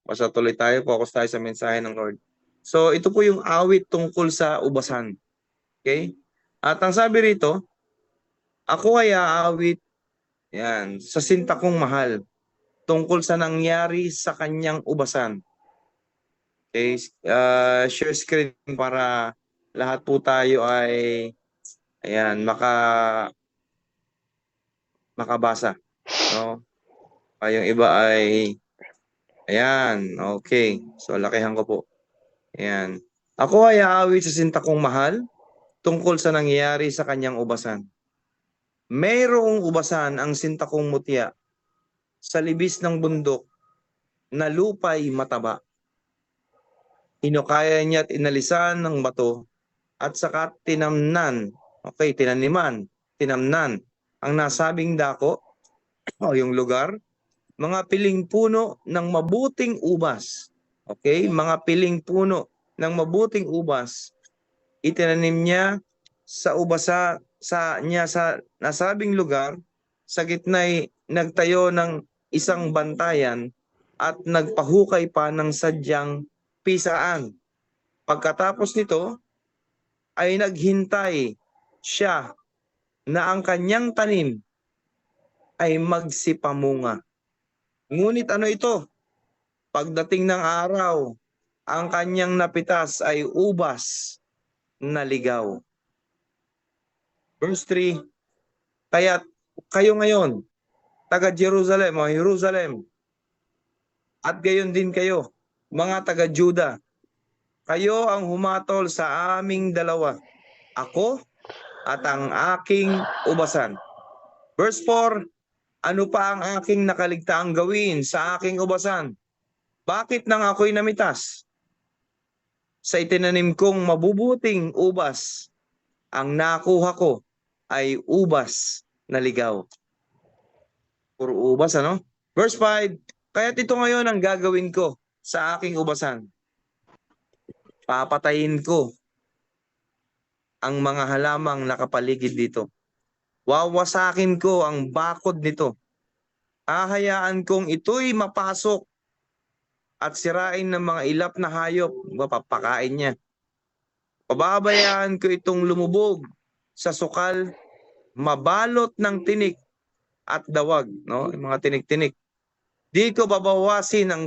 Basta tuloy tayo, focus tayo sa mensahe ng Lord. So ito po yung awit tungkol sa ubasan. Okay? At ang sabi rito, ako ay aawit yan, sa sinta kong mahal tungkol sa nangyari sa kanyang ubasan. Okay? Share screen para lahat po tayo ay ayan, makabasa. No? Yung iba ay ayan, okay. So lakihan ko po. Ayan. Ako ay aawit sa sinta kong mahal tungkol sa nangyayari sa kanyang ubasan. Mayroong ubasan ang sinta kong mutya sa libis ng bundok na lupay mataba. Hinukaya niya at inalisan ng bato at saka tinamnan, okay, tinamnan ang nasabing dako o yung lugar, mga piling puno ng mabuting ubas. Okay, mga piling puno ng mabuting ubas itinanim niya sa sa nasabing lugar, sa gitna'y nagtayo ng isang bantayan at nagpahukay pa ng sadyang pisaan. Pagkatapos nito ay naghintay siya na ang kanyang tanim ay magsipamunga. Ngunit ano ito? Pagdating ng araw, ang kanyang napitas ay ubas na ligaw. Verse 3, kaya't kayo ngayon, taga Jerusalem o Jerusalem, at gayon din kayo, mga taga Juda, kayo ang humatol sa aming dalawa, ako at ang aking ubasan. Verse 4, ano pa ang aking nakaligtaang gawin sa aking ubasan? Bakit nang ako'y namitas? Sa itinanim kong mabubuting ubas, ang nakuha ko ay ubas na ligaw. Puro ubas, ano? Verse 5, kaya't ito ngayon ang gagawin ko sa aking ubasan. Papatayin ko ang mga halamang nakapaligid dito. Wawasakin ko ang bakod nito. Hahayaan kong ito'y mapasok at sirain ng mga ilap na hayop. Papakain niya. Pababayaan ko itong lumubog sa sukal, mabalot ng tinik at dawag, no? Yung mga tinik-tinik. Di ko babawasin ang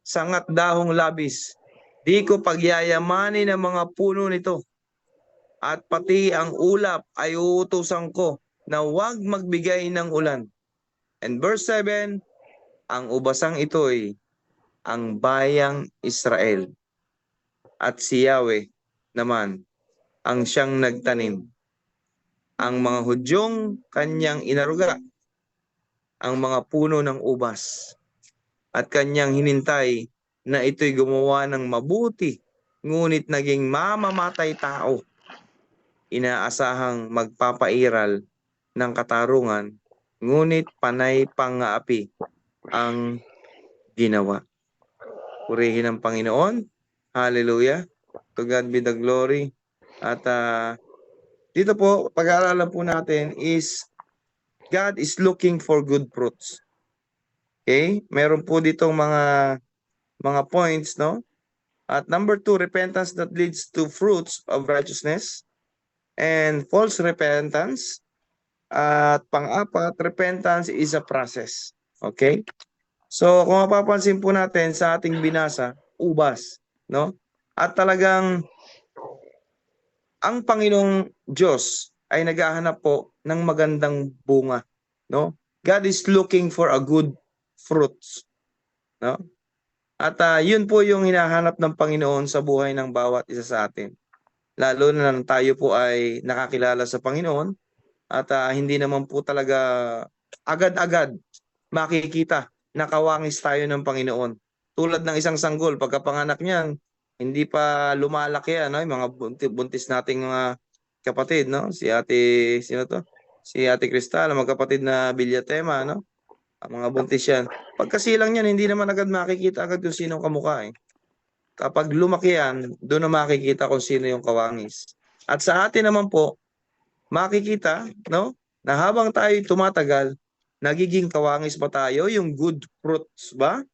sangat dahong labis. Di ko pagyayamanin ang mga puno nito. At pati ang ulap ay uutusan ko na huwag magbigay ng ulan. And verse 7, ang ubasang ito'y ang bayang Israel. At si Yahweh naman ang siyang nagtanim. Ang mga Hudyong kanyang inaruga, ang mga puno ng ubas. At kanyang hinintay na ito'y gumawa ng mabuti, ngunit naging mamamatay tao. Inaasahang magpapairal ng katarungan, ngunit panay pang-aapi ang ginawa. Purihin ang Panginoon. Hallelujah. To God be the glory. At dito po, pag-aaralan po natin is God is looking for good fruits. Okay? Meron po ditong mga points, no? At number 2, repentance that leads to fruits of righteousness and false repentance. At pang-apat, repentance is a process. Okay? So, kung mapapansin po natin sa ating binasa, ubas, no? At talagang ang Panginoong Diyos ay naghahanap po ng magandang bunga, no? God is looking for a good fruits, no? At yun po yung hinahanap ng Panginoon sa buhay ng bawat isa sa atin. Lalo na nang tayo po ay nakakilala sa Panginoon at hindi naman po talaga agad-agad makikita na kawangis tayo ng Panginoon. Tulad ng isang sanggol, pagkapanganak niyan, hindi pa lumalaki yan, no? Yung mga buntis nating mga kapatid, no? Sino to? Si Ate Cristal, magkapatid na Villatema, no? Ang mga buntis yan. Pagkasilang yan, hindi naman agad makikita agad kung sino kamukha eh. Kapag lumaki yan, doon na makikita kung sino yung kawangis. At sa atin naman po, makikita, no? Na habang tayo tumatagal, nagiging kawangis pa tayo, yung good fruits ba?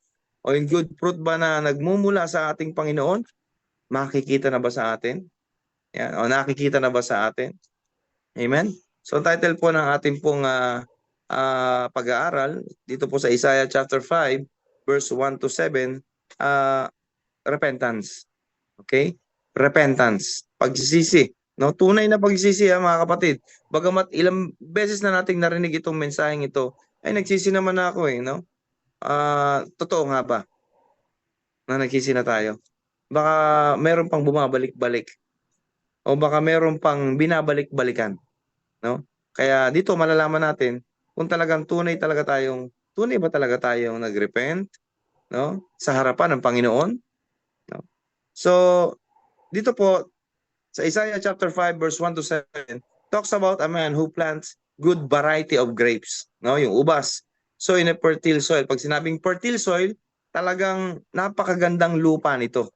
O yung good fruit ba na nagmumula sa ating Panginoon, makikita na ba sa atin? Yan. O nakikita na ba sa atin? Amen? So, ang title po ng ating pong pag-aaral, dito po sa Isaiah chapter 5, verse 1 to 7, repentance. Okay? Repentance. Pagsisisi. No? Tunay na pagsisisi, mga kapatid. Bagamat ilang beses na nating narinig itong mensaheng ito, ay nagsisi naman na ako no? Totoo nga ba na nagsisi na tayo? Baka meron pang bumabalik-balik o baka meron pang binabalik-balikan, no? Kaya dito malalaman natin kung talagang tunay ba talaga tayong nagrepent, no? Sa harapan ng Panginoon, no? So, dito po sa Isaiah chapter 5 verse 1 to 7 talks about a man who plants good variety of grapes, no? Yung ubas. So in a fertile soil. Pag sinabing fertile soil, talagang napakagandang lupa nito.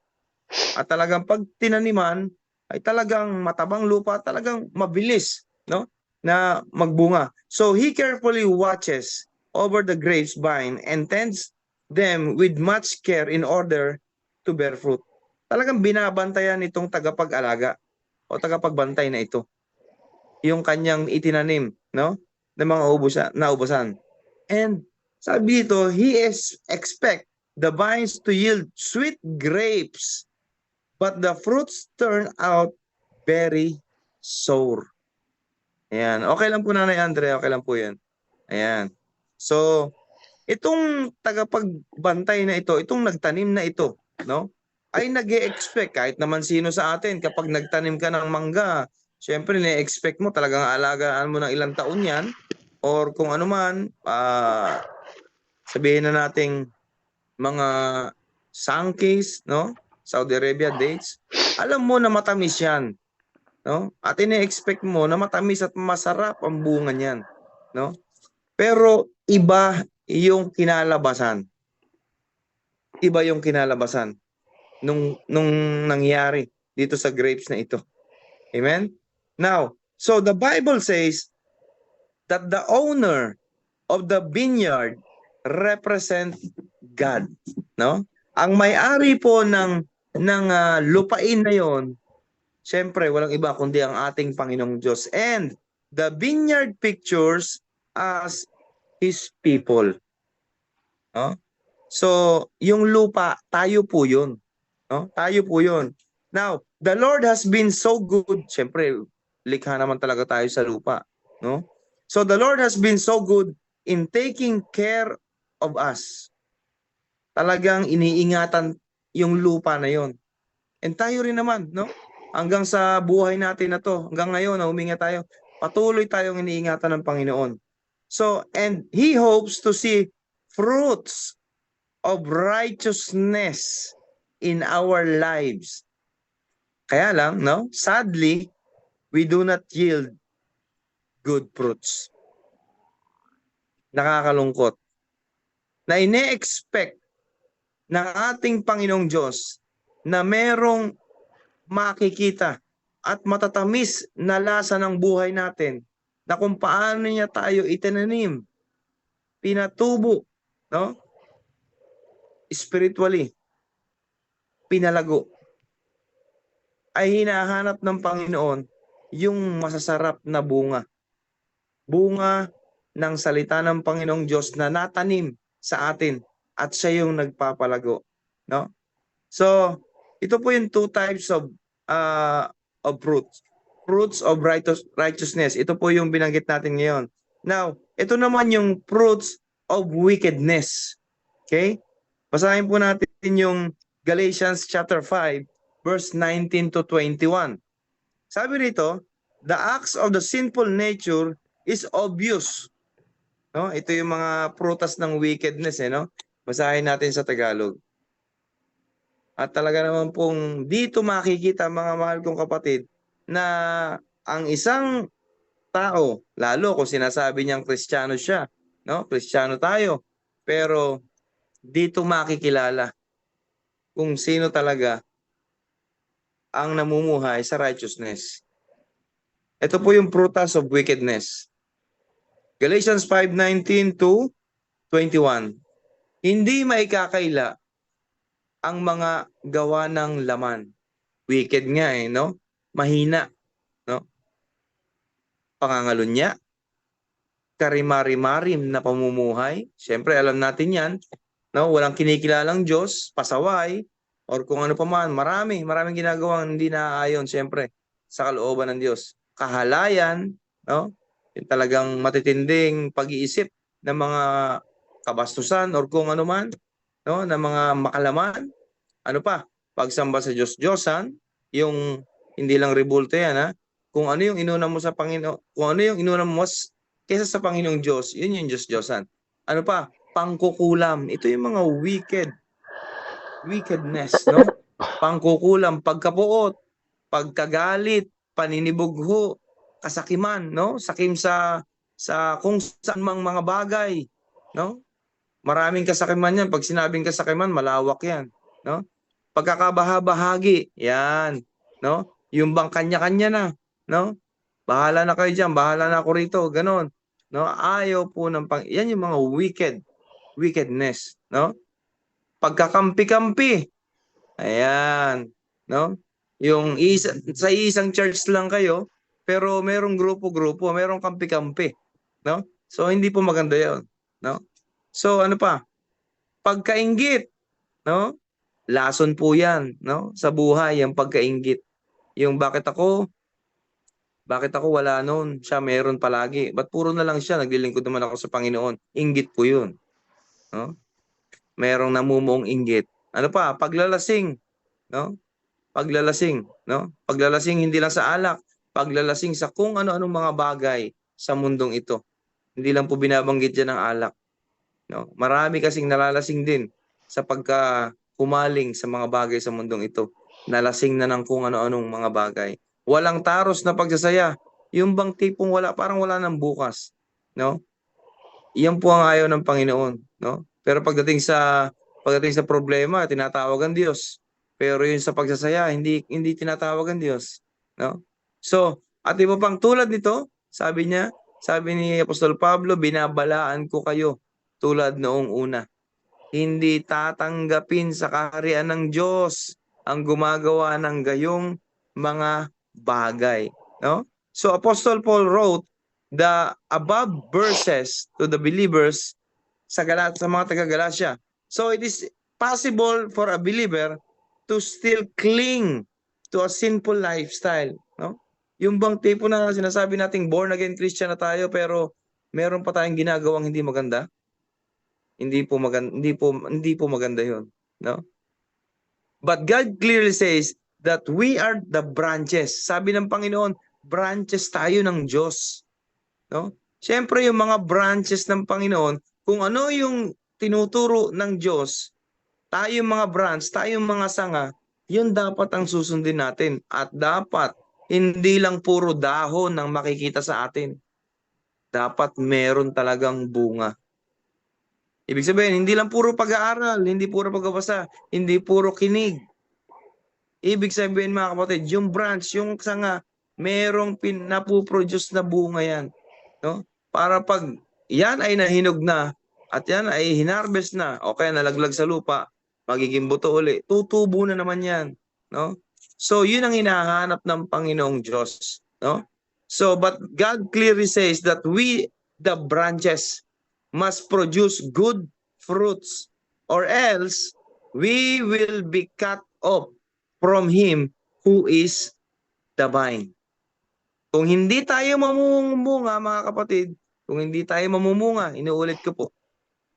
At talagang pag tinaniman ay talagang matabang lupa, talagang mabilis, no? Na magbunga. So he carefully watches over the grapevine and tends them with much care in order to bear fruit. Talagang binabantayan itong tagapag-alaga o tagapagbantay na ito yung kanyang itinanim, no? Ng mga ubusan. And sabi dito, expect the vines to yield sweet grapes, but the fruits turn out very sour. Ayan. Okay lang po, Nanay Andre. Okay lang po yan. Ayan. So, itong tagapagbantay na ito, itong nagtanim na ito, no? Ay nag-e-expect kahit naman sino sa atin kapag nagtanim ka ng mangga, syempre na-expect mo talagang alagaan mo ng ilang taon yan or kung ano man, sabihin na nating mga sangkis, no? Saudi Arabia dates, alam mo na matamis yan, no? At ine-expect mo na matamis at masarap ang bunga niyan, no? Pero iba yung kinalabasan. Iba yung kinalabasan nung nangyari dito sa grapes na ito. Amen? Now, so the Bible says that the owner of the vineyard represent God, no? Ang may-ari po ng lupain na 'yon, syempre walang iba kundi ang ating Panginoong Diyos. And the vineyard pictures as His people. No? So, yung lupa, tayo po 'yun. No? Tayo po 'yun. Now, the Lord has been so good. Syempre, likha naman talaga tayo sa lupa, no? So the Lord has been so good in taking care of us. Talagang iniingatan yung lupa na 'yon. And tayo rin naman, no? Hanggang sa buhay natin na 'to, hanggang ngayon na huminga tayo, patuloy tayong iniingatan ng Panginoon. So, and He hopes to see fruits of righteousness in our lives. Kaya lang, no? Sadly, we do not yield good fruits. Nakakalungkot. Na ine-expect ng ating Panginoong Diyos na merong makikita at matatamis na lasa ng buhay natin na kung paano niya tayo itinanim, pinatubo, no? Spiritually, pinalago. Ay hinahanap ng Panginoon yung masasarap na bunga. Bunga ng salita ng Panginoong Diyos na natanim sa atin at siya yung nagpapalago, no? So, ito po yung two types of fruits. Fruits of righteousness. Ito po yung binanggit natin ngayon. Now, ito naman yung fruits of wickedness. Okay? Basahin po natin yung Galatians chapter 5 verse 19 to 21. Sabi rito, the acts of the sinful nature is obvious. No? Ito yung mga prutas ng wickedness, no? Basahin natin sa Tagalog. At talaga naman pong dito makikita, mga mahal kong kapatid, na ang isang tao, lalo kung sinasabi niyang Kristiyano siya, no? Kristiyano tayo. Pero dito makikilala kung sino talaga ang namumuhay sa righteousness. Ito po yung prutas of wickedness. Galatians 5:19 to 21. Hindi maikakaila ang mga gawa ng laman. Wicked nga no? Mahina, no? Pangangalunya, karimari-marim na pamumuhay. Siyempre, alam natin yan, no? Walang kinikilalang Diyos, pasaway, or kung ano pa man, maraming ginagawang hindi naaayon, siyempre, sa kalooban ng Diyos. Kahalayan, no? Yung talagang matitinding pag-iisip ng mga kabastusan or kung ano man, no? Ng mga makalaman. Ano pa? Pagsamba sa Diyos-Diyosan, yung hindi lang revolte yan, ha? Kung ano yung inuna mo sa Panginoon, kung ano yung inuna mo kaysa sa Panginoong Diyos, yun yung Diyos-Diyosan. Ano pa? Pangkukulam. Ito yung mga wickedness, no? Pangkukulam, pagkapuot, pagkagalit, paninibugho, kasakiman, no? Sakim sa kung saan mang mga bagay, no? Maraming kasakiman yan. Pag sinabing kasakiman, malawak yan, no? Pagkakabaha-bahagi, yan, no? Yung bang kanya-kanya na, no? Bahala na kayo diyan, bahala na ako rito, ganon, no? Ayaw po ng yan yung mga wickedness, no? Pagkakampi-kampi, ayan, no? Yung sa isang church lang kayo, pero merong grupo-grupo, merong kampi-kampi, no? So hindi po maganda 'yon, no? So ano pa? Pagkainggit, no? Lason po 'yan, no? Sa buhay ang pagkainggit. Yung bakit ako wala noon, siya meron palagi. Ba't puro na lang siya, naglilingkod naman ako sa Panginoon. Inggit po 'yun, no? Merong namumuong inggit. Ano pa? Paglalasing, no? Paglalasing, no? Paglalasing hindi lang sa alak, paglalasing sa kung ano-anong mga bagay sa mundong ito. Hindi lang po binabanggit diyan ng alak, no? Marami kasing nalalasing din sa humaling sa mga bagay sa mundong ito. Nalasing na ng kung ano-anong mga bagay. Walang taros na pagsasaya. Yung bang tipong parang wala nang bukas, no? Iyan po ang ayaw ng Panginoon, no? Pero pagdating sa problema, tinatawag ang Diyos. Pero yun sa pagsasaya, hindi tinatawag ang Diyos, no? So, at iba pang tulad nito, sabi ni Apostol Pablo, binabalaan ko kayo tulad noong una. Hindi tatanggapin sa kaharian ng Diyos ang gumagawa ng gayong mga bagay, no? So Apostle Paul wrote the above verses to the believers sa mga taga-Galatia. So it is possible for a believer to still cling to a sinful lifestyle, no? Yung bang tipo na sinasabi nating born again Christian na tayo pero meron pa tayong ginagawang hindi maganda? Hindi po maganda 'yon, no? But God clearly says that we are the branches. Sabi ng Panginoon, branches tayo ng Diyos, no? Siyempre yung mga branches ng Panginoon, kung ano yung tinuturo ng Diyos, tayo mga branch, tayo mga sanga, yun dapat ang susundin natin. At dapat hindi lang puro dahon ang makikita sa atin. Dapat meron talagang bunga. Ibig sabihin, hindi lang puro pag-aaral, hindi puro pagbabasa, hindi puro kinig. Ibig sabihin mga kapatid, yung branch, yung sanga, merong napuproduce na bunga yan, no? Para pag yan ay nahinog na at yan ay hinarvest na, o kaya nalaglag sa lupa, magiging buto uli, tutubo na naman yan, no? So yun ang hinahanap ng Panginoong Diyos, no? So but God clearly says that we, the branches, must produce good fruits or else we will be cut off from Him who is the vine. Kung hindi tayo mamumunga, mga kapatid, kung hindi tayo mamumunga, inuulit ko po,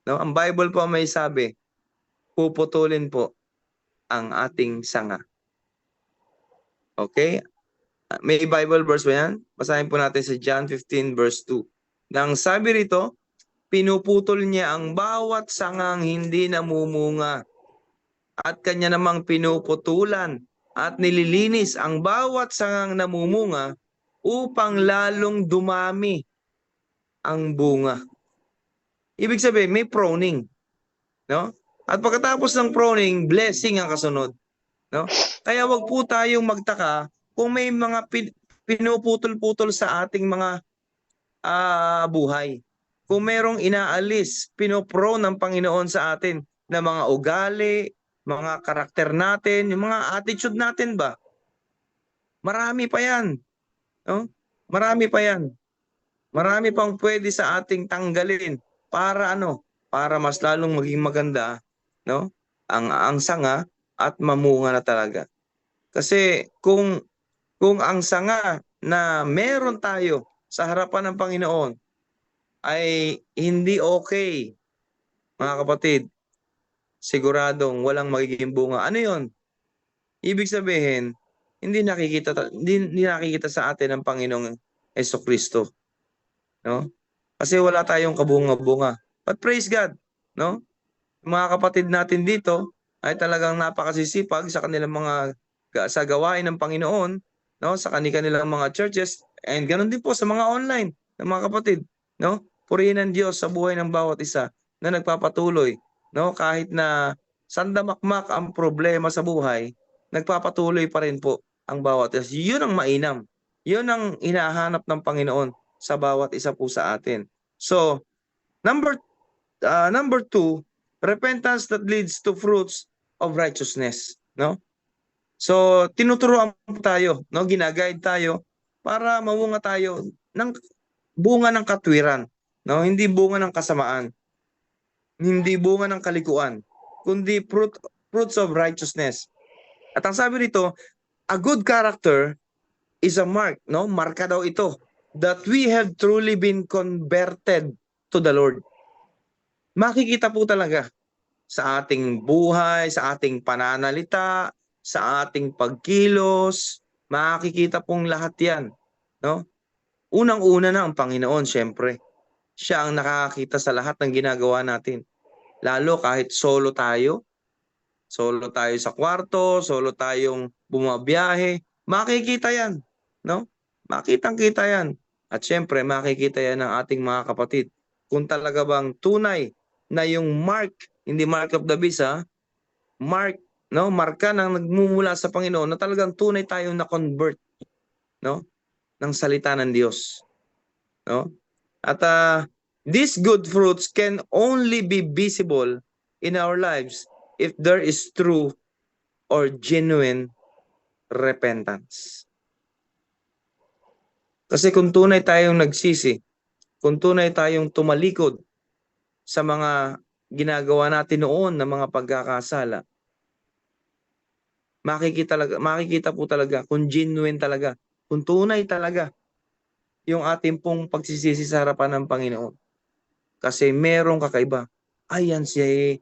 no? Ang Bible po may sabi, puputulin po ang ating sanga. Okay? May Bible verse ba yan? Basahin po natin sa John 15 verse 2. Nang sabi rito, pinuputol niya ang bawat sangang hindi namumunga at kanya namang pinuputulan at nililinis ang bawat sangang namumunga upang lalong dumami ang bunga. Ibig sabihin, may pruning, no? At pagkatapos ng pruning, blessing ang kasunod, no? Kaya wag po tayong magtaka kung may mga pinuputol-putol sa ating mga buhay. Kung merong inaalis, pinopro ng Panginoon sa atin na mga ugali, mga karakter natin, yung mga attitude natin ba? Marami pa yan. No? Marami pa yan. Marami pang pwede sa ating tanggalin para ano? Para mas lalong maging maganda, no? Ang sanga at mamunga na talaga. Kasi kung ang sanga na meron tayo sa harapan ng Panginoon ay hindi okay, mga kapatid, siguradong walang magiging bunga. Ano 'yon? Ibig sabihin, hindi nakikita sa atin ng Panginoong Hesukristo, no? Kasi wala tayong kabunga-bunga. But praise God, no? Mga kapatid natin dito ay talagang napakasisipag sa kanilang sa gawain ng Panginoon, no? Sa kanilang mga churches, and ganoon din po sa mga online ng mga kapatid, no? Purihin ang Diyos sa buhay ng bawat isa na nagpapatuloy, no? Kahit na sandamakmak ang problema sa buhay, nagpapatuloy pa rin po ang bawat isa. Yun ang mainam. Yun ang hinahanap ng Panginoon sa bawat isa po sa atin. So, number two, repentance that leads to fruits of righteousness, no? So, tinuturuan tayo, no? Ginaguide tayo para mamunga tayo ng bunga ng katwiran, no? Hindi bunga ng kasamaan, hindi bunga ng kalikuan, kundi fruits of righteousness. At ang sabi nito, a good character is a mark, no? Marka daw ito that we have truly been converted to the Lord. Makikita po talaga sa ating buhay, sa ating pananalita, sa ating pagkilos, makikita pong lahat 'yan, no? Unang-una na ang Panginoon, siyempre. Siya ang nakakakita sa lahat ng ginagawa natin. Lalo kahit solo tayo sa kwarto, solo tayong bumabiyahe, makikita 'yan, no? Makitang-kita 'yan. At siyempre makikita 'yan ng ating mga kapatid kung talaga bang tunay na yung mark, hindi mark of the beast, mark, no? Marka ng nagmumula sa Panginoon na talagang tunay tayong na-convert, no? Ng salita ng Diyos, no? At these good fruits can only be visible in our lives if there is true or genuine repentance. Kasi kung tunay tayong nagsisi, kung tunay tayong tumalikod sa mga ginagawa natin noon na mga pagkakasala, makikita po talaga kung genuine talaga, kung tunay talaga yung ating pong pagsisisi sa harapan ng Panginoon. Kasi merong kakaiba. Ayan si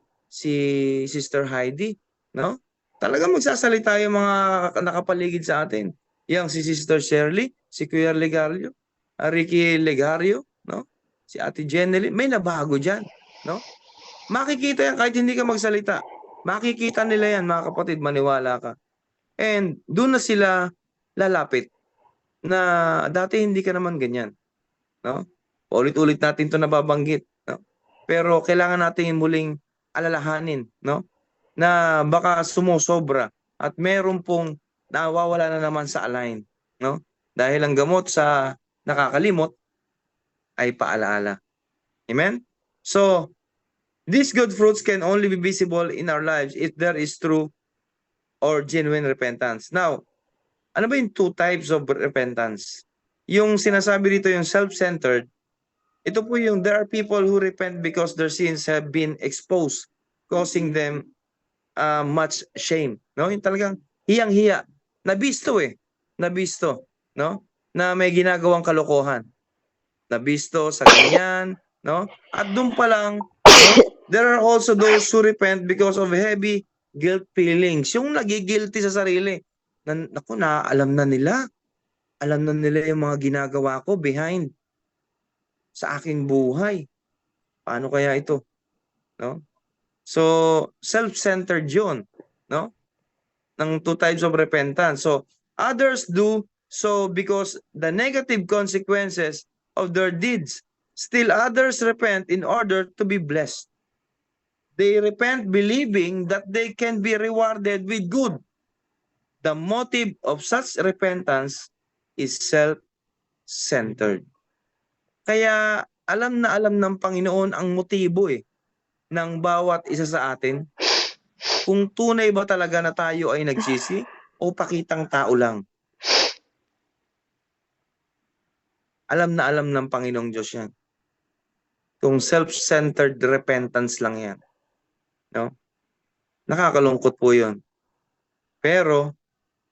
Sister Heidi, no? Talagang magsasalita yung mga nakapaligid sa atin. Yang si Sister Shirley, si Kuya Legario, Ricky Legario, no? Si Ate Jenny, may nabago diyan, no? Makikita yan kahit hindi ka magsalita. Makikita nila yan, mga kapatid, maniwala ka. And doon na sila lalapit na dati hindi ka naman ganyan, no? Ulit-ulit natin 'to nababanggit, no? Pero kailangan natin muling alalahanin, no? Na baka sumosobra at meron pong nawawala na naman sa align, no? Dahil ang gamot sa nakakalimot ay paalaala. Amen? So, these good fruits can only be visible in our lives if there is true or genuine repentance. Now, ano ba yung two types of repentance? Yung sinasabi dito yung self-centered, ito po yung there are people who repent because their sins have been exposed, causing them much shame. No? Yung talagang hiyang-hiya. Nabisto, no? Na may ginagawang kalokohan. Nabisto sa ganyan, no? At doon pa lang, no? There are also those who repent because of heavy guilt feelings. Yung nagigilty sa sarili. Naku, alam na nila. Alam na nila yung mga ginagawa ko behind sa aking buhay. Paano kaya ito? No? So, self-centered yun, no? Ng two types of repentance. So, others do so because the negative consequences of their deeds. Still others repent in order to be blessed. They repent believing that they can be rewarded with good. The motive of such repentance is self-centered. Kaya alam na alam ng Panginoon ang motibo ng bawat isa sa atin. kung tunay ba talaga na tayo ay nagsisi o pakitang tao lang. Alam na alam ng Panginoong Diyos yan. Kung self-centered repentance lang yan. No? Nakakalungkot po yun. Pero,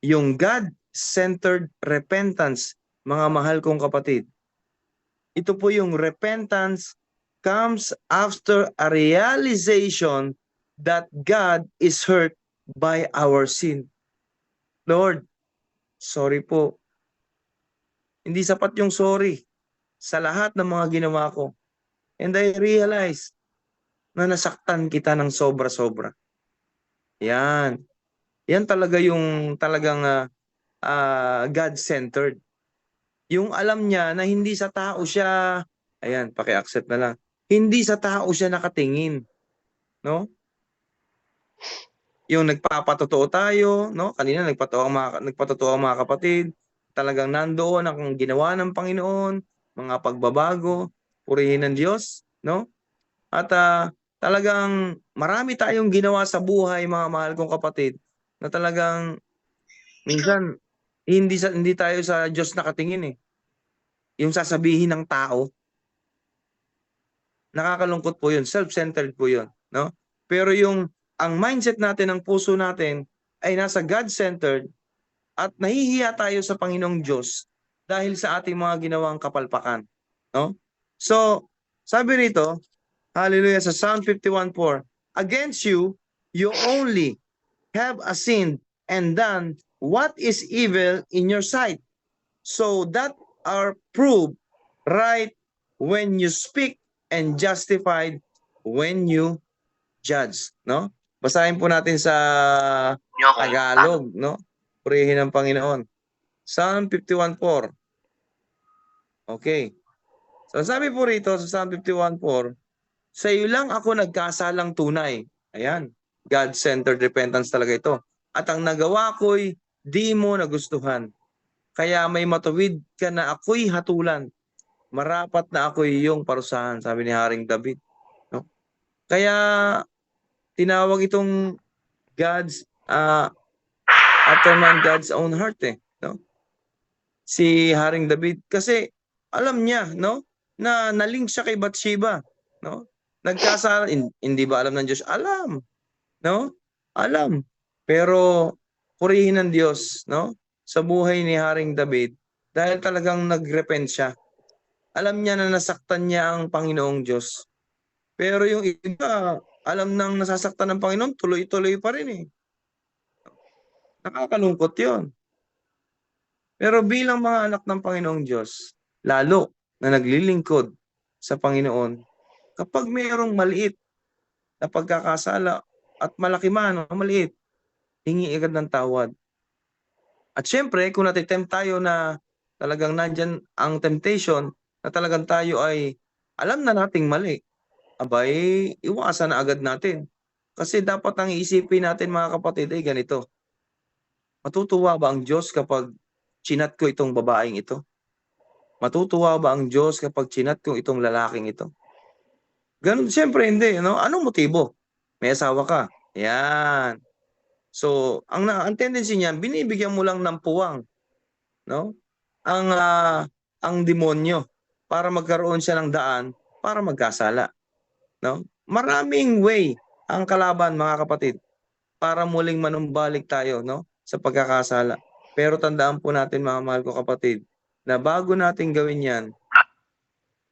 yung God-centered repentance, mga mahal kong kapatid, ito po yung repentance comes after a realization that God is hurt by our sin. Lord, sorry po. Hindi sapat yung sorry sa lahat ng mga ginawa ko. And I realize na nasaktan kita ng sobra-sobra. Yan. Yan talaga yung talagang God-centered. Yung alam niya na hindi sa tao siya, ayan, paki-accept na lang. Hindi sa tao siya nakatingin, no? Yung nagpapatotoo tayo, no? Kanina nagpatotoo ang mga kapatid. Talagang nandoon ang ginawa ng Panginoon, mga pagbabago, purihin ng Diyos, no? At talagang marami tayong ginawa sa buhay, mga mahal kong kapatid, na talagang minsan hindi tayo sa Diyos nakatingin eh. Yung sasabihin ng tao, nakakalungkot po yun, self-centered po yun, no? Pero yung ang mindset natin, ang puso natin ay nasa God-centered at nahihiya tayo sa Panginoong Diyos dahil sa ating mga ginawang kapalpakan, no? So, sabi rito, hallelujah, sa Psalm 51:4, against you, you only have sinned and done what is evil in your sight, so that are proved right when you speak and justified when you judge, no? Basahin po natin sa Tagalog, no? Purihin ng Panginoon. Psalm 51:4. Okay. So sabi po rito sa Psalm 51:4, sa iyo lang ako nagkasalang tunay. Ayan. God-centered repentance talaga ito. At ang nagawa ko'y di mo nagustuhan. Kaya may matuwid ka na ako'y hatulan. Marapat na ako'y iyong parusahan, sabi ni Haring David. No? Kaya tinawag itong God's after man God's own heart eh, no? Si Haring David kasi alam niya, no? Na nalink siya kay Bathsheba, no? Nagkasala, hindi ba alam ng Diyos? Alam, no? Alam. Pero purihin ng Diyos, no? Sa buhay ni Haring David dahil talagang nagrepent siya. Alam niya na nasaktan niya ang Panginoong Diyos. Pero yung iba, alam nang nasasaktan ng Panginoon, tuloy-tuloy pa rin eh. Nakakalungkot yun. Pero bilang mga anak ng Panginoong Diyos, lalo na naglilingkod sa Panginoon, kapag mayroong maliit na pagkakasala at malaki man o maliit, hingi agad ng tawad. At syempre, kung natitempt tayo na talagang nandyan ang temptation, na talagang tayo ay alam na nating mali, abay, iwasan na agad natin. Kasi dapat ang iisipin natin mga kapatid ay ganito. Matutuwa ba ang Diyos kapag chinat ko itong babaeng ito? Matutuwa ba ang Diyos kapag chinat ko itong lalaking ito? Ganun, siyempre hindi, no? Anong motibo? May asawa ka. Yan. So, ang tendency niyan, binibigyan mo lang ng puwang, no? Ang demonyo para magkaroon siya ng daan para magkasala, no? Maraming way ang kalaban, mga kapatid, para muling manumbalik tayo, no, sa pagkakasala. Pero tandaan po natin, mga mahal ko kapatid, na bago natin gawin yan,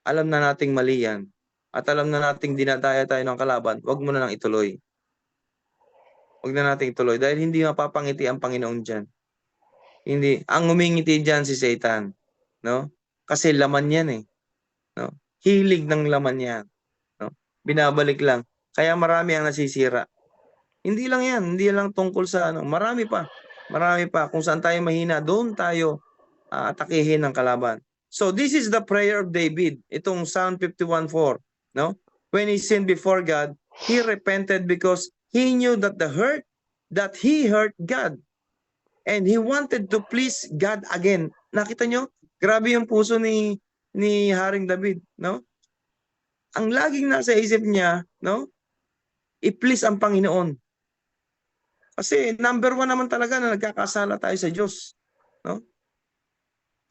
alam na nating mali yan. At alam na nating dinadaya tayo ng kalaban, wag mo na lang ituloy. Wag na nating ituloy dahil hindi mapapangiti ang Panginoon dyan. Hindi. Ang umingiti dyan si Satan. No? Kasi laman yan eh. No? Hilig ng laman yan. No? Binabalik lang. Kaya marami ang nasisira. Hindi lang yan. Hindi lang tungkol sa ano. Marami pa. Marami pa. Kung saan tayo mahina, doon tayo atakihin ng kalaban. So this is the prayer of David. Itong Psalm 51:4. No? When he sinned before God, he repented because he knew that he hurt God. And he wanted to please God again. Nakita nyo? Grabe yung puso ni Haring David, no? Ang laging nasa isip niya, no? I-please ang Panginoon. Kasi number one naman talaga na nagkakasala tayo sa Diyos. No?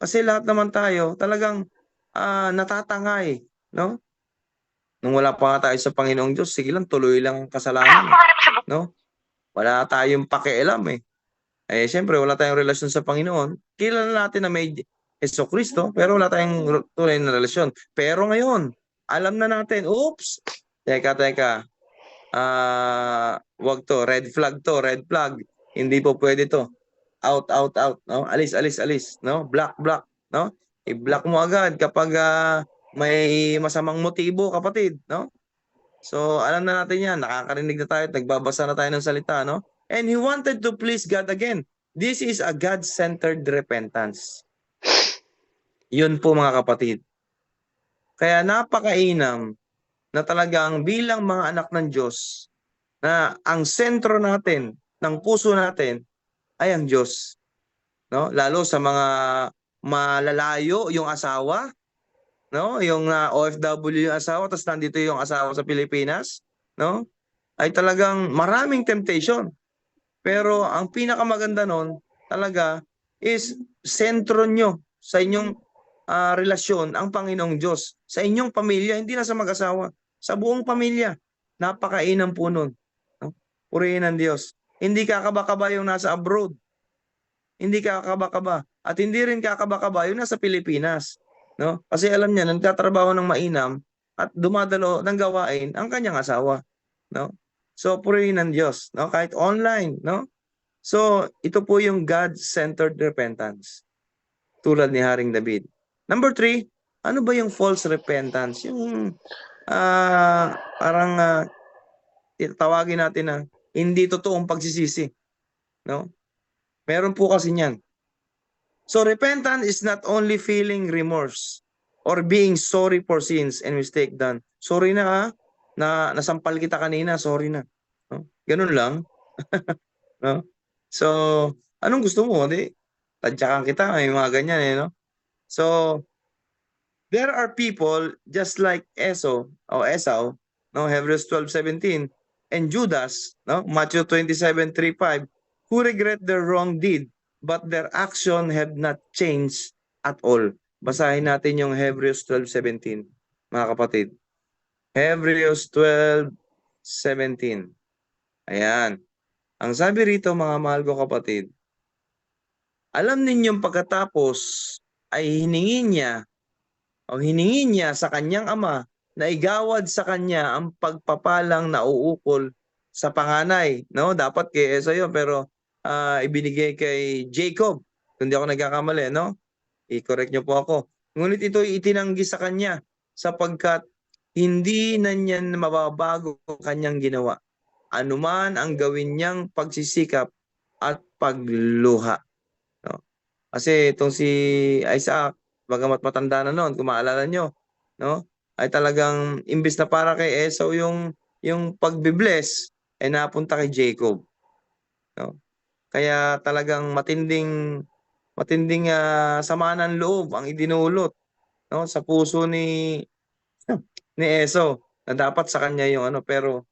Kasi lahat naman tayo talagang natatangay. No? Nung wala pa nga tayo sa Panginoong Diyos, sige lang, tuloy lang ang kasalanan. No? Wala tayong pakialam eh. Eh, siyempre, wala tayong relasyon sa Panginoon. Kilala natin na may Hesus Kristo, pero wala tayong tunay na relasyon. Pero ngayon, alam na natin, oops, teka. Wag to, red flag to, red flag. Hindi po pwede to. Out, no? Alis, no? Block, no? I-block mo agad kapag may masamang motibo, kapatid, no? So, alam na natin yan. Nakakarinig na tayo at nagbabasa na tayo ng salita, no? And he wanted to please God again. This is a God-centered repentance. Yun po mga kapatid. Kaya napakainam na talagang bilang mga anak ng Diyos na ang sentro natin, ng puso natin ay ang Diyos. No? Lalo sa mga malalayo yung asawa, no? Yung OFW yung asawa, tapos nandito yung asawa sa Pilipinas, no? Ay talagang maraming temptation. Pero ang pinakamaganda nun talaga is sentro nyo sa inyong relasyon ang Panginoong Diyos. Sa inyong pamilya, hindi na sa mag-asawa. Sa buong pamilya. Napakainam po nun. No? Purihin ng Diyos. Hindi kakaba-kaba yung nasa abroad. Hindi kakaba-kaba. At hindi rin kakaba-kaba yung nasa Pilipinas. No? Kasi alam niya, nagtatrabaho ng mainam at dumadalo ng gawain ang kanyang asawa. No? So, purihin ng Diyos. No? Kahit online. No? So, ito po yung God-centered repentance. Tulad ni Haring David. Number 3, ano ba yung false repentance? Yung parang tawagin natin na hindi totoong pagsisisi. No? Meron po kasi niyan. So repentance is not only feeling remorse or being sorry for sins and mistake done. Sorry na nasampal kita kanina, sorry na. No? Ganun lang. No? So, anong gusto mo? Di, tadyakan kita, may mga ganyan eh, no? So, there are people just like Esau, no, Hebrews 12:17, and Judas, no, Matthew 27:3-5, who regret their wrong deed, but their action have not changed at all. Basahin natin yung Hebrews 12:17, mga kapatid. Hebrews 12:17. Ayan. Ang sabi rito, mga mahal ko kapatid, alam ninyong pagkatapos ay hiningi niya sa kanyang ama na igawad sa kanya ang pagpapalang nauukol sa panganay. No? Dapat kay Esau yun, pero ibinigay kay Jacob. Kung di ako nagkakamali, no? I-correct niyo po ako. Ngunit ito itinanggi sa kanya sapagkat hindi na niya mababago ang kanyang ginawa. Anuman ang gawin niyang pagsisikap at pagluha. No? Kasi itong si Isaac, bagamat matanda na noon, kung maalala nyo, no? Ay talagang imbis na para kay Esau yung pagbibless, ay napunta kay Jacob. No? Kaya talagang matinding sama ng loob ang idinulot, no, sa puso ni Esau na dapat sa kanya yung ano, pero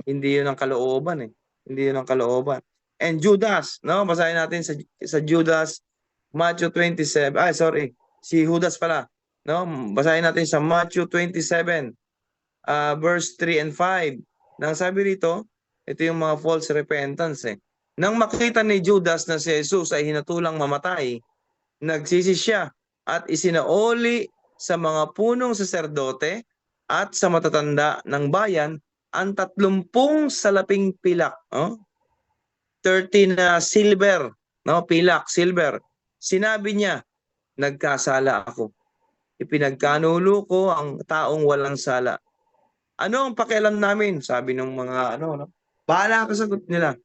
hindi yun ang kalooban eh. Hindi yun ang kalooban. And Judas, no? Basahin natin sa Judas, Matthew 27. Si Judas pala. No? Basahin natin sa Matthew 27, verse 3 and 5. Nang sabi rito, ito yung mga false repentance eh. Nang makita ni Judas na si Jesus ay hinatulang mamatay, nagsisi siya at isinaoli sa mga punong saserdote at sa matatanda ng bayan ang 30 salaping pilak. 30 na silver, no? Pilak, silver. Sinabi niya, nagkasala ako. Ipinagkanulo ko ang taong walang sala. Ano ang pakialam namin? Sabi ng mga no? Bahala ka, sagot nila.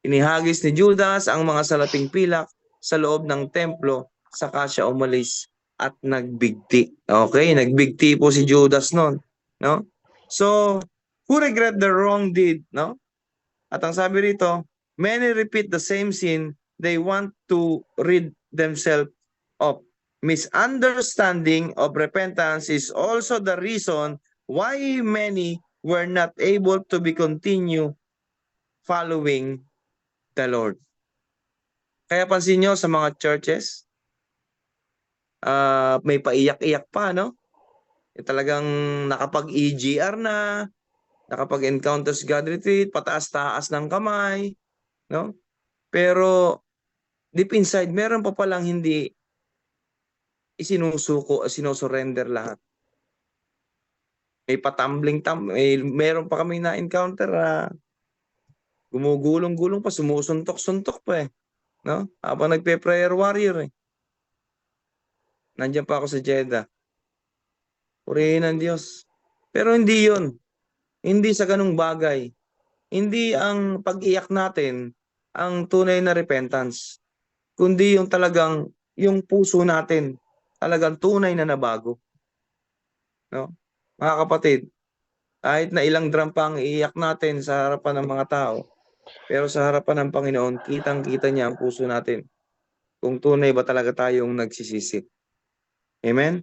Inihagis ni Judas ang mga salaping pilak sa loob ng templo, saka siya umalis at nagbigti. Okay, nagbigti po si Judas noon, no? So, who regret the wrong deed, no? At ang sabi rito, many repeat the same sin they want to rid themselves of. Misunderstanding of repentance is also the reason why many were not able to be continue following the Lord. Kaya pansin nyo sa mga churches, may paiyak-iyak pa, no? Talagang nakapag-EGR na, nakapag-encounters God retreat, pataas-taas ng kamay, no? Pero deep inside, meron pa palang hindi sinusurrender lahat. May meron pa kami na-encounter gumugulong-gulong pa, sumusuntok-suntok pa eh. No? Habang nagpe-prayer warrior eh. Nandiyan pa ako sa Jeddah. Purihin ng Diyos. Pero hindi yun. Hindi sa ganung bagay. Hindi ang pag-iyak natin ang tunay na repentance. Kundi yung talagang, yung puso natin, talagang tunay na nabago. No? Mga kapatid, kahit na ilang drum pa ang iiyak natin sa harapan ng mga tao, pero sa harapan ng Panginoon, kitang-kita niya ang puso natin. Kung tunay ba talaga tayong nagsisisi. Amen?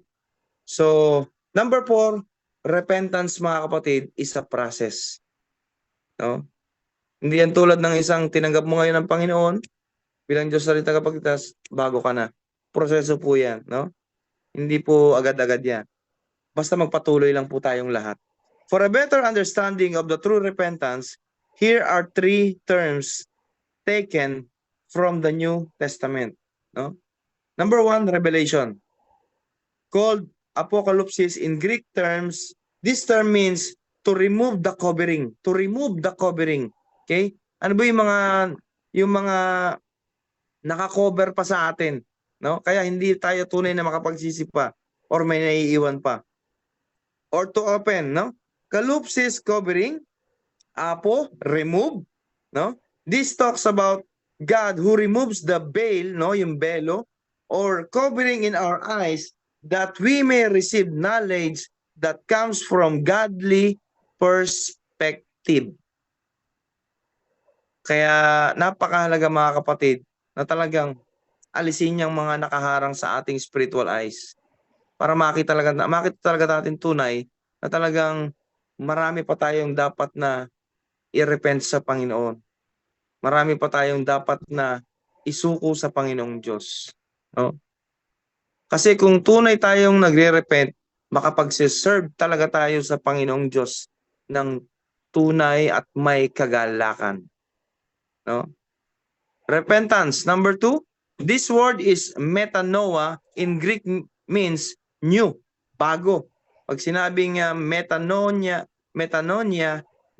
So, number 4, repentance mga kapatid is a process. No? Hindi yan tulad ng isang tinanggap mo ngayon ng Panginoon, bilang Diyos na rin tagapagligtas, bago ka na. Proseso po yan. No? Hindi po agad-agad yan. Basta magpatuloy lang po tayong lahat. For a better understanding of the true repentance, here are 3 terms taken from the New Testament. No? Number 1, revelation. Called apocalypse in Greek terms, this term means to remove the covering. To remove the covering. Okay? Ano ba yung mga naka-cover pa sa atin? No? Kaya hindi tayo tunay na makapagsisi pa or may naiiwan pa. Or to open, no? Kalupsis covering, apo, remove, no? This talks about God who removes the veil, no, yung belo, or covering in our eyes that we may receive knowledge that comes from godly perspective. Kaya napakahalaga mga kapatid na talagang alisin yung mga nakaharang sa ating spiritual eyes para makita talaga natin tunay na talagang marami pa tayong dapat na i-repent sa Panginoon. Marami pa tayong dapat na isuko sa Panginoong Diyos. No? Kasi kung tunay tayong nagre-repent, makapagsiserve talaga tayo sa Panginoong Diyos ng tunay at may kagalakan. No? Repentance. Number 2, this word is metanoia. In Greek means new, bago. Pag sinabing metanoia,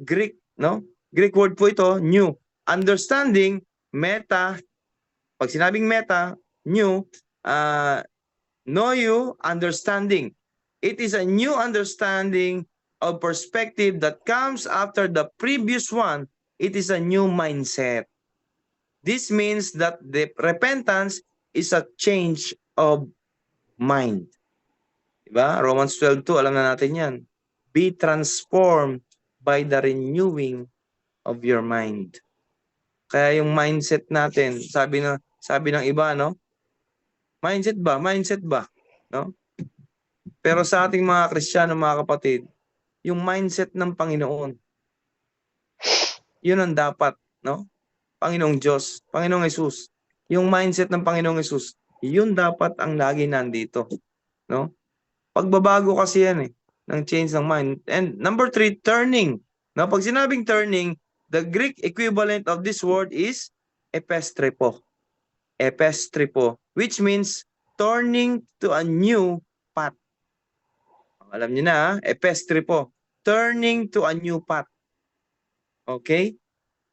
Greek, no? Greek word po ito, new. Understanding, meta. Pag sinabing meta, new, noio, understanding. It is a new understanding of perspective that comes after the previous one. It is a new mindset. This means that the repentance is a change of mind. Diba? Romans 12:2, alam na natin yan. Be transformed by the renewing of your mind. Kaya yung mindset natin, sabi ng iba, no? Mindset ba? No? Pero sa ating mga Kristiyano, mga kapatid, yung mindset ng Panginoon, yun ang dapat, no? Panginoong Diyos, Panginoong Hesus. Yung mindset ng Panginoong Hesus, yun dapat ang lagi nandito. No? Pagbabago kasi yan eh, ng change ng mind. And number 3, turning. No? Pag sinabing turning, the Greek equivalent of this word is epestrepo. Epestrepo, which means turning to a new path. Alam niyo na, epestrepo. Turning to a new path. Okay?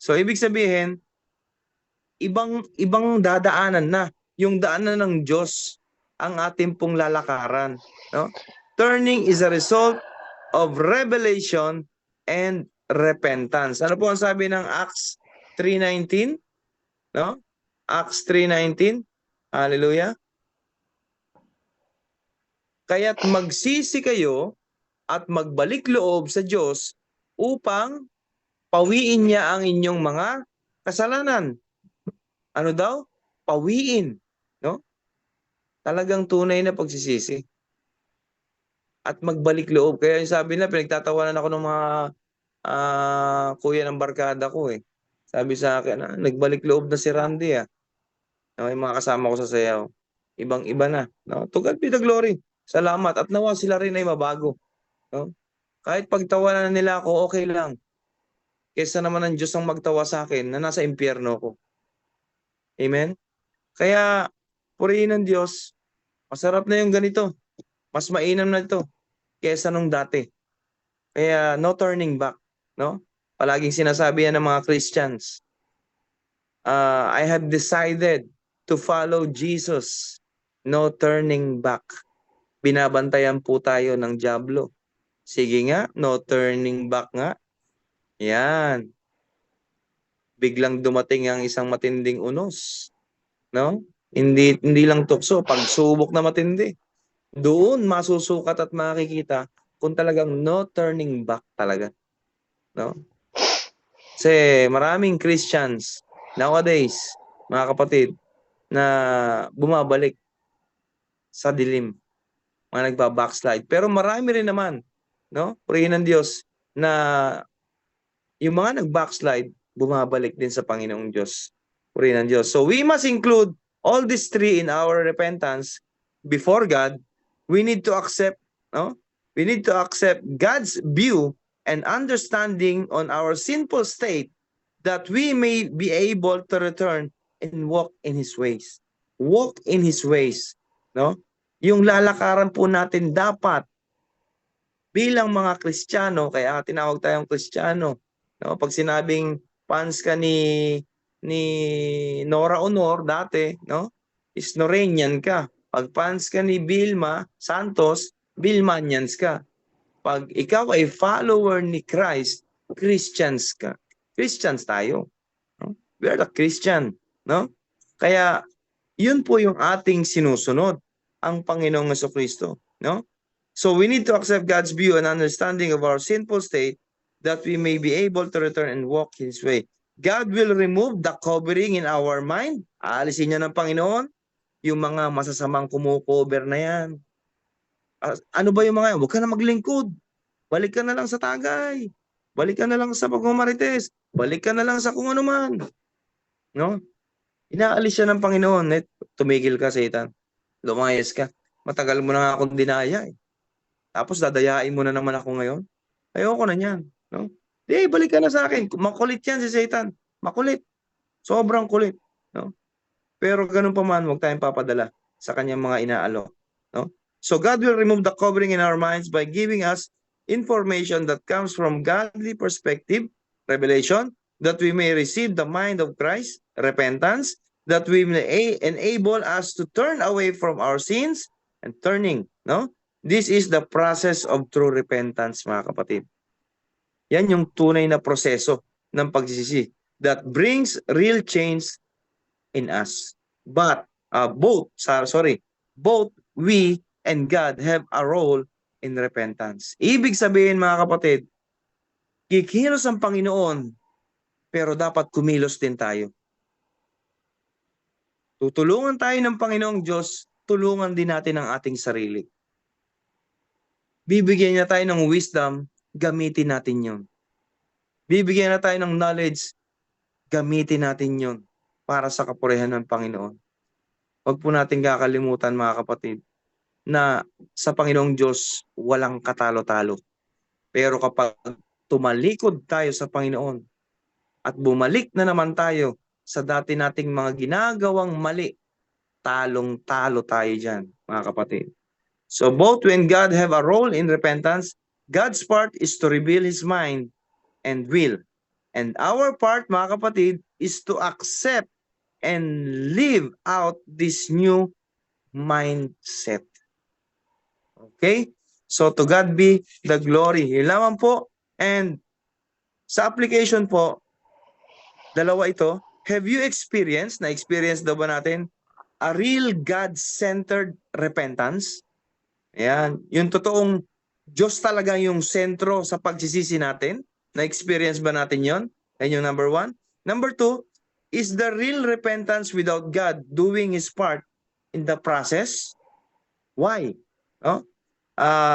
So, ibig sabihin, ibang dadaanan na. Yung daanan ng Diyos ang ating pong lalakaran. No? Turning is a result of revelation and repentance. Ano po ang sabi ng Acts 3:19? No? Acts 3:19. Hallelujah. Kaya't magsisi kayo at magbalik loob sa Diyos upang pawiin niya ang inyong mga kasalanan. Ano daw? Pawiin. No? Talagang tunay na pagsisisi. At magbalik loob. Kaya yung sabi na, pinagtatawanan ako ng mga kuya ng barkada ko eh. Sabi sa akin, nagbalik loob na si Randy ah. No, yung mga kasama ko sa sayaw. Ibang-iba na. No? To God be the glory. Salamat. At nawa sila rin ay mabago. No? Kahit pagtawanan nila ako, okay lang. Kesa naman ang Diyos ang magtawa sa akin na nasa impyerno ko. Amen? Kaya, purihin ng Diyos, masarap na yung ganito. Mas mainam na ito kesa nung dati. Kaya, no turning back. No? Palaging sinasabi yan ng mga Christians. I have decided to follow Jesus. No turning back. Binabantayan po tayo ng dyablo. Sige nga, no turning back nga. Yan. Biglang dumating ang isang matinding unos. No? Hindi lang tukso, pagsubok na matindi. Doon masusukat at makikita kung talagang no turning back talaga. No? Kasi maraming Christians nowadays, mga kapatid, na bumabalik sa dilim, mga nagba-backslide. Pero marami rin naman, no? Purihin ng Diyos na yung mga nag-backslide, bumabalik din sa Panginoong Diyos. Purihin ng Diyos. So we must include all these three in our repentance before God. We need to accept, no? We need to accept God's view and understanding on our sinful state that we may be able to return and walk in His ways. Walk in His ways. No? Yung lalakaran po natin dapat bilang mga Kristiyano, kaya tinawag tayong Kristiyano. No? Pag sinabing fans ka ni Nora Honor dati, no? Isnorenian ka. Pag fans ka ni Vilma Santos, Vilmanians ka. Pag ikaw ay follower ni Christ, Christians ka. Christians tayo. No? We are the Christian. No? Kaya, yun po yung ating sinusunod, ang Panginoong Jesucristo. No? So, we need to accept God's view and understanding of our sinful state that we may be able to return and walk His way. God will remove the covering in our mind. Aalisin niya ng Panginoon yung mga masasamang kumukover na yan. Ano ba yung mga yan? Huwag ka na maglingkod. Balik ka na lang sa tagay. Balik ka na lang sa pagmamarites. Balik ka na lang sa kung ano man. No? Inaalis siya ng Panginoon. Tumigil ka, Satan. Lumayas ka. Matagal mo na nga akong dinaya eh. Tapos dadayain mo na naman ako ngayon. Ayoko na niyan. No? Balik ka na sa akin. Makulit yan si Satan. Makulit. Sobrang kulit. No? Pero ganun pa man, huwag tayong papadala sa kanyang mga inaalok. No? So God will remove the covering in our minds by giving us information that comes from godly perspective, revelation, that we may receive the mind of Christ, repentance, that we may enable us to turn away from our sins and turning. No? This is the process of true repentance, mga kapatid. Yan yung tunay na proseso ng pagsisisi that brings real change in us. But both we and God have a role in repentance. Ibig sabihin, mga kapatid, kikilos ang Panginoon, pero dapat kumilos din tayo. Tutulungan tayo ng Panginoong Diyos, tulungan din natin ang ating sarili. Bibigyan niya tayo ng wisdom, gamitin natin yun. Bibigyan na tayo ng knowledge, gamitin natin yun para sa kapurihan ng Panginoon. Huwag po natin kakalimutan, mga kapatid, na sa Panginoong Diyos walang katalo-talo. Pero kapag tumalikod tayo sa Panginoon at bumalik na naman tayo sa dati nating mga ginagawang mali, talong-talo tayo dyan, mga kapatid. So both when God have a role in repentance, God's part is to reveal His mind and will. And our part, mga kapatid, is to accept and live out this new mindset. Okay? So to God be the glory. Yun lamang po. And sa application po, dalawa ito. Have you experienced, na-experience daw ba natin, a real God-centered repentance? Ayan. Yung totoong Diyos talaga yung sentro sa pagsisisi natin. Na-experience ba natin yon? Yan yung number 1. Number 2, is the real repentance without God doing His part in the process? Why? No?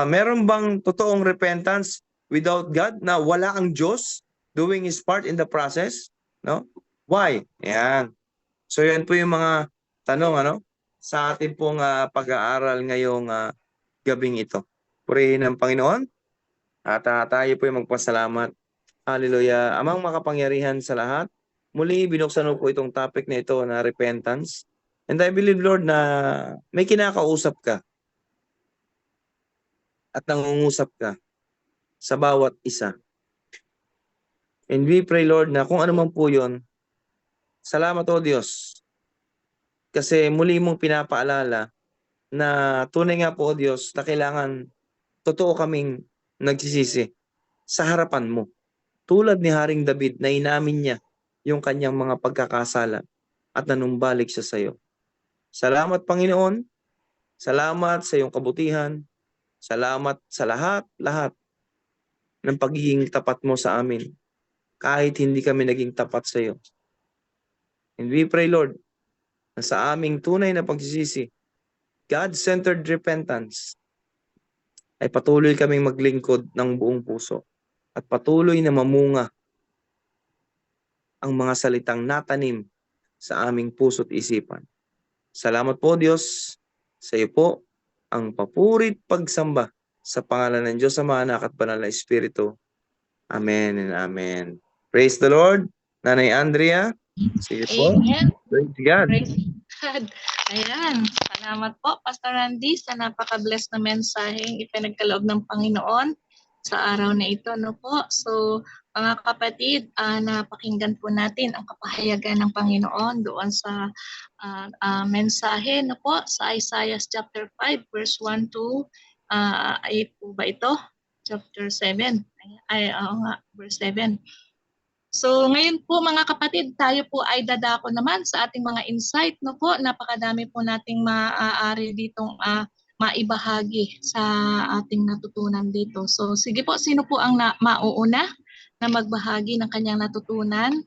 Meron bang totoong repentance without God na wala ang Diyos doing His part in the process? No? Why? Yan. So yan po yung mga tanong sa ating pong pag-aaral ngayong gabing ito. Purihin ng Panginoon at tayo po yung magpasalamat. Hallelujah. Amang makapangyarihan sa lahat, muli binuksan mo po itong topic na ito na repentance. And I believe, Lord, na may kinakausap ka at nangungusap ka sa bawat isa. And we pray, Lord, na kung ano man po yun, salamat o Diyos. Kasi muli mong pinapaalala na tunay nga po o Diyos na kailangan totoo kaming nagsisisi sa harapan mo. Tulad ni Haring David na inamin niya yung kanyang mga pagkakasala at nanumbalik siya sa iyo. Salamat Panginoon. Salamat sa iyong kabutihan. Salamat sa lahat ng pagiging tapat mo sa amin. Kahit hindi kami naging tapat sa iyo. And we pray, Lord, na sa aming tunay na pagsisisi, God-centered repentance, ay patuloy kaming maglingkod ng buong puso at patuloy na mamunga ang mga salitang natanim sa aming puso't isipan. Salamat po Diyos, sa iyo po ang papurit pagsamba sa pangalan ng Diyos Ama, Anak at Banal na Espiritu. Amen and amen. Praise the Lord. Nanay Andrea, sige po. Amen. Praise God. Praise God. Ayan. Salamat po, Pastor Randy, sa napaka-bless na mensaheng ipinagkaloob ng Panginoon sa araw na ito. No po? So, mga kapatid, napakinggan po natin ang kapahayagan ng Panginoon doon sa mensahe no po, sa Isaiah chapter 5, verse 1 to 8 po ba ito? Chapter 7. Verse 7. So ngayon po mga kapatid, tayo po ay dadako naman sa ating mga insight. No po, napakadami po nating maaari ditong maibahagi sa ating natutunan dito. So sige po, sino po ang mauuna na magbahagi ng kanyang natutunan?